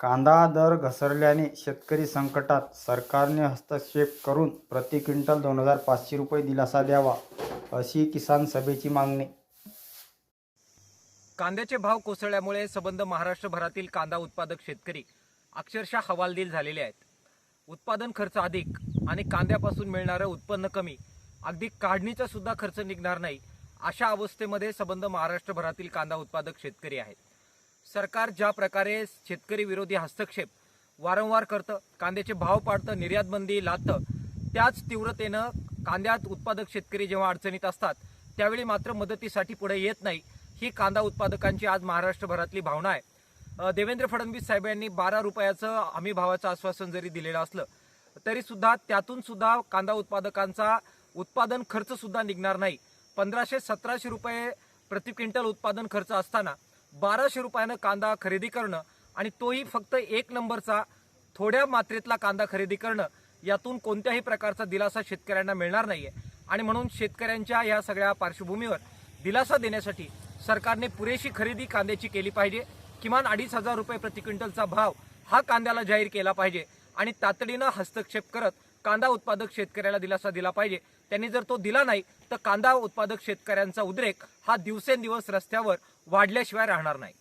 कांदा दर घसरल्याने शेतकरी संकटात, सरकारने हस्तक्षेप करून प्रति क्विंटल 2,500 रुपये दिलासा द्यावा, अशी किसान सभेची मागणी. कांद्याचे भाव कोसळल्यामुळे संबंध महाराष्ट्रभरातील कांदा उत्पादक शेतकरी अक्षरशः हवालदिल झालेले आहेत. उत्पादन खर्च अधिक आणि कांद्यापासून मिळणारं उत्पन्न कमी, अगदी काढणीचा सुद्धा खर्च निघणार नाही, अशा अवस्थेमध्ये संबंध महाराष्ट्रभरातील कांदा उत्पादक शेतकरी आहेत. सरकार ज्या प्रकारे शेतकरी विरोधी हस्तक्षेप वारंवार करतं, कांद्याचे भाव पाडतं, निर्यात बंदी लादतं, त्याच तीव्रतेनं कांद्यात उत्पादक शेतकरी जेव्हा अडचणीत असतात त्यावेळी मात्र मदतीसाठी पुढे येत नाही, ही कांदा उत्पादकांची आज महाराष्ट्रभरातली भावना आहे. देवेंद्र फडणवीस साहेब यांनी 12 रुपयाचं हमी भावाचं आश्वासन जरी दिलेलं असलं तरी सुद्धा त्यातून सुद्धा कांदा उत्पादकांचा उत्पादन खर्च सुद्धा निघणार नाही. 1500-1700 रुपये प्रति क्विंटल उत्पादन खर्च असताना 1200 रुपयानं कांदा खरेदी करणं आणि तोही फक्त 1 नंबरचा थोड्या मात्रेतला कांदा खरेदी करणं, यातून कोणत्याही प्रकारचा दिलासा शेतकऱ्यांना मिळणार नाहीये. आणि म्हणून शेतकऱ्यांच्या या सगळ्या पार्श्वभूमीवर दिलासा देण्यासाठी सरकारने पुरेशी खरेदी कांद्याची केली पाहिजे. किमान 2,500 रुपये प्रति क्विंटलचा भाव हा कांद्याला जाहीर केला पाहिजे आणि तातडीनं हस्तक्षेप करत कांदा उत्पादक शेतकऱ्याला दिलासा दिला पाहिजे. त्यांनी जर तो दिला नाही तर कांदा उत्पादक शेतकऱ्यांचा उद्रेक हा दिवसेंदिवस रस्त्यावर वाढल्याशिवाय राहणार नाही.